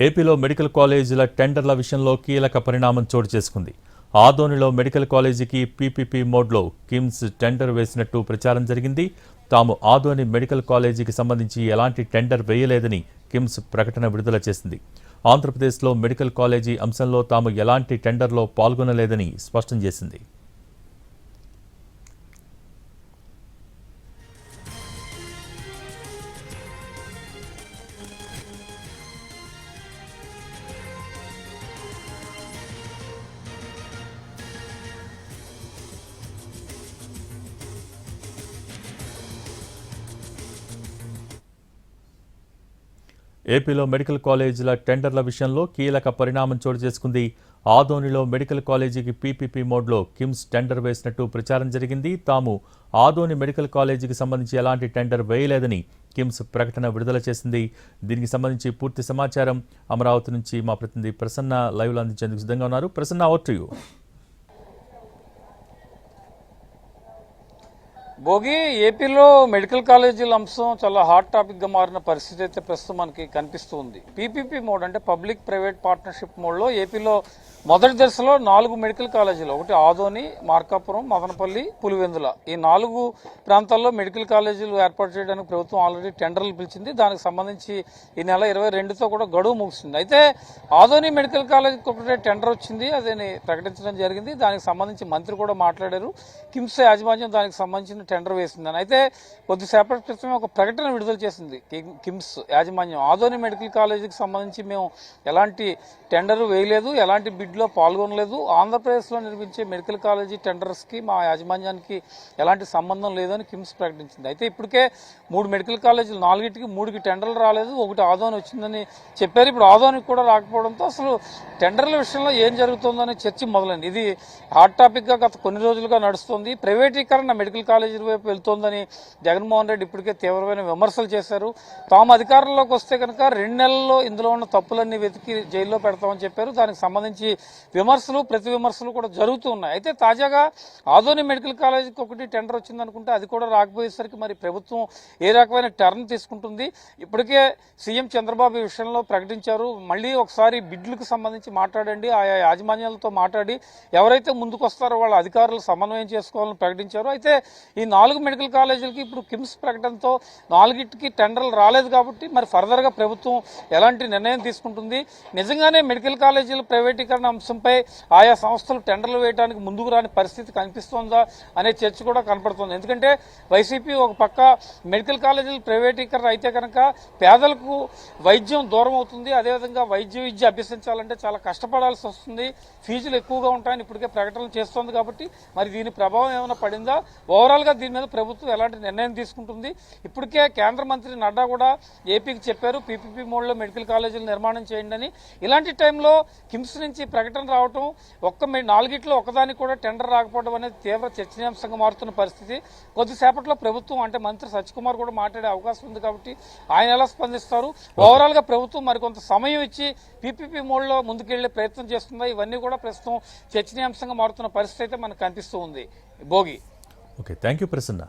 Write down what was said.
ఏపీలో మెడికల్ కాలేజీల టెండర్ల విషయంలో కీలక పరిణామం చోటు చేసుకుంది. ఆదోనిలో మెడికల్ కాలేజీకి పీపీపీ మోడ్లో కిమ్స్ టెండర్ వేసినట్టు ప్రచారం జరిగింది. తాము ఆదోని మెడికల్ కాలేజీకి సంబంధించి ఎలాంటి టెండర్ వేయలేదని కిమ్స్ ప్రకటన విడుదల చేసింది. ఆంధ్రప్రదేశ్లో మెడికల్ కాలేజీ అంశంలో తాము ఎలాంటి టెండర్లో పాల్గొనలేదని స్పష్టం చేసింది. ఏపీలో మెడికల్ కాలేజీల టెండర్ల విషయంలో కీలక పరిణామం చోటు చేసుకుంది. ఆదోనిలో మెడికల్ కాలేజీకి పీపీపీ మోడ్లో కిమ్స్ టెండర్ వేసినట్టు ప్రచారం జరిగింది. తాము ఆదోని మెడికల్ కాలేజీకి సంబంధించి ఎలాంటి టెండర్ వేయలేదని కిమ్స్ ప్రకటన విడుదల చేసింది. దీనికి సంబంధించి పూర్తి సమాచారం అమరావతి నుంచి మా ప్రతినిధి ప్రసన్న లైవ్లో అందించేందుకు సిద్ధంగా ఉన్నారు. Prasanna, over to you. Bhogi, ఏపీలో మెడికల్ కాలేజీల అంశం చాలా హాట్ టాపిక్గా మారిన పరిస్థితి అయితే ప్రస్తుతం మనకి కనిపిస్తూ ఉంది. పీపీపీ మోడ్ అంటే పబ్లిక్ ప్రైవేట్ పార్ట్నర్షిప్ మోడ్లో ఏపీలో మొదటి దశలో 4 మెడికల్ కాలేజీలు, ఒకటి ఆదోని, మార్కాపురం, మదనపల్లి, పులివెందుల, ఈ 4 ప్రాంతాల్లో మెడికల్ కాలేజీలు ఏర్పాటు చేయడానికి ప్రభుత్వం ఆల్రెడీ టెండర్లు పిలిచింది. దానికి సంబంధించి ఈ నెల 22తో కూడా గడువు ముగిసింది. అయితే ఆదోని మెడికల్ కాలేజీకి ఒకటే టెండర్ వచ్చింది, అదని ప్రకటించడం జరిగింది. దానికి సంబంధించి మంత్రి కూడా మాట్లాడారు. కిమ్స్ యాజమాన్యం దానికి సంబంధించిన టెండర్ వేసిందని. అయితే కొద్దిసేపటి క్రితమే ఒక ప్రకటన విడుదల చేసింది కిమ్స్ యాజమాన్యం. ఆదోని మెడికల్ కాలేజీకి సంబంధించి మేము ఎలాంటి టెండర్ వేయలేదు, ఎలాంటి బిడ్లో పాల్గొనలేదు. ఆంధ్రప్రదేశ్లో నిర్మించే మెడికల్ కాలేజీ టెండర్స్కి మా యాజమాన్యానికి ఎలాంటి సంబంధం లేదని కిమ్స్ ప్రకటించింది. అయితే ఇప్పటికే 3 మెడికల్ కాలేజీలు, 4కి టెండర్లు రాలేదు, ఒకటి ఆదోని వచ్చిందని చెప్పారు. ఇప్పుడు ఆదోనికి కూడా రాకపోవడంతో అసలు టెండర్ల విషయంలో ఏం జరుగుతుందనే చర్చ మొదలైంది. ఇది హాట్ టాపిక్గా గత కొన్ని రోజులుగా నడుస్తుంది. ప్రైవేటీకరణ మెడికల్ కాలేజీల వైపు వెళ్తోందని జగన్మోహన్ రెడ్డి ఇప్పటికే తీవ్రమైన విమర్శలు చేశారు. తాము అధికారంలోకి వస్తే కనుక 2 నెలల్లో ఇందులో ఉన్న తప్పులన్నీ వెతికి జైల్లో పెడతామని చెప్పారు. దానికి సంబంధించి విమర్శలు, ప్రతి విమర్శలు కూడా జరుగుతూ ఉన్నాయి. అయితే తాజాగా ఆదోని మెడికల్ కాలేజీకి ఒకటి టెండర్ వచ్చిందనుకుంటే అది కూడా రాకపోయేసరికి మరి ప్రభుత్వం ఏ రకమైన టర్న్ తీసుకుంటుంది? ఇప్పటికే సీఎం చంద్రబాబు ఈ విషయంలో ప్రకటించారు. మళ్ళీ ఒకసారి బిడ్లకు సంబంధించి మాట్లాడండి, ఆయా యాజమాన్యాలతో మాట్లాడి ఎవరైతే ముందుకు వస్తారో వాళ్ళ అధికారులు సమన్వయం చేసుకోవాలని ప్రకటించారు. అయితే ఈ 4 మెడికల్ కాలేజీలకి ఇప్పుడు కిమ్స్ ప్రకటనతో 4కి టెండర్లు రాలేదు కాబట్టి మరి ఫర్దర్గా ప్రభుత్వం ఎలాంటి నిర్ణయం తీసుకుంటుంది? నిజంగానే మెడికల్ కాలేజీల ప్రైవేటీకరణ అంశంపై ఆయా సంస్థలు టెండర్లు వేయడానికి ముందుకు రాని పరిస్థితి కనిపిస్తోందా అనే చర్చ కూడా కనపడుతుంది. ఎందుకంటే వైసీపీ ఒక పక్క మెడికల్ కాలేజీలు ప్రైవేటీకరణ అయితే కనుక పేదలకు వైద్యం దూరం అవుతుంది, అదేవిధంగా వైద్య విద్య అభ్యసించాలంటే చాలా కష్టపడాల్సి వస్తుంది, ఫీజులు ఎక్కువగా ఉంటాయని ఇప్పటికే ప్రకటనలు చేస్తోంది. కాబట్టి మరి దీని ప్రభావం ఏమైనా పడిందా? ఓవరాల్గా దీని మీద ప్రభుత్వం ఎలాంటి నిర్ణయం తీసుకుంటుంది? ఇప్పటికే కేంద్ర మంత్రి నడ్డా కూడా ఏపీకి చెప్పారు పీపీపీ మోడ్లో మెడికల్ కాలేజీలు నిర్మాణం చేయండి అని. ఇలాంటి టైంలో కిమ్స్ నుంచి ప్రకటన రావటం, 4గిట్లో ఒకదానికి కూడా టెండర్ రాకపోవడం అనేది తీవ్ర చర్చనీయాంశంగా మారుతున్న పరిస్థితి. కొద్దిసేపట్లో ప్రభుత్వం అంటే మంత్రి సత్యకుమార్ కూడా మాట్లాడే అవకాశం ఉంది కాబట్టి ఆయన ఎలా స్పందిస్తారు? ఓవరాల్గా ప్రభుత్వం మరికొంత సమయం ఇచ్చి పీపీపీ మోడ్లో ముందుకెళ్లే ప్రయత్నం చేస్తుందా? ఇవన్నీ కూడా ప్రస్తుతం చర్చనీయాంశంగా మారుతున్న పరిస్థితి అయితే మనకు కనిపిస్తూ ఉంది. Bhogi. Okay, thank you Prasanna.